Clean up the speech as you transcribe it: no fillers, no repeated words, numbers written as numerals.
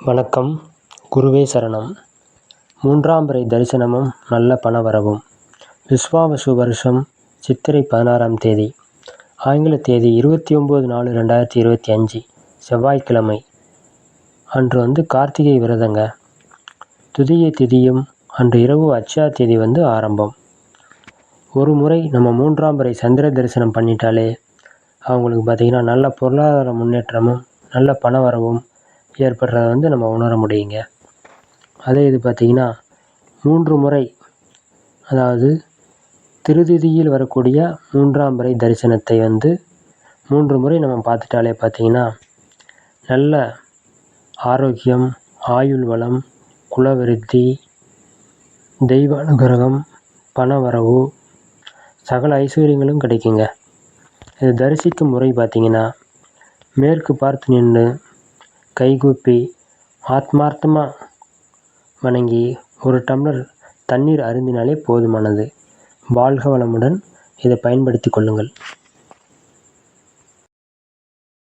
வணக்கம். குருவே சரணம். மூன்றாம் பிறை தரிசனமும் நல்ல பணவரவும். விஸ்வாவசு வருஷம் சித்திரை 16ஆம் தேதி. ஆங்கில தேதி 29/4/2025 செவ்வாய்க்கிழமை. அன்று கார்த்திகை விரதங்க. துதியை திதியும் அன்று இரவு அட்சயா தேதி ஆரம்பம். ஒரு முறை நம்ம மூன்றாம் பிறை சந்திர தரிசனம் பண்ணிட்டாலே அவங்களுக்கு பார்த்திங்கன்னா நல்ல பொருளாதார முன்னேற்றமும் நல்ல பணவரவும் ஏற்படுறத நம்ம உணர முடியுங்க. அதே இது பார்த்திங்கன்னா 3 முறை, அதாவது திருதிதியில் வரக்கூடிய மூன்றாம் பிறை தரிசனத்தை 3 முறை நம்ம பார்த்துட்டாலே பார்த்திங்கன்னா நல்ல ஆரோக்கியம், ஆயுள் வளம், குலவிருத்தி, தெய்வ அனுகிரகம், பணவரவு, சகல ஐஸ்வர்யங்களும் கிடைக்குங்க. இது தரிசிக்கும் முறை பார்த்திங்கன்னா மேற்கு பார்த்து நின்று கைகூப்பி ஆத்மார்த்தமாக வணங்கி ஒரு டம்ளர் தண்ணீர் அருந்தினாலே போதுமானது. வாழ்க வளமுடன். இதை பயன்படுத்தி கொள்ளுங்கள்.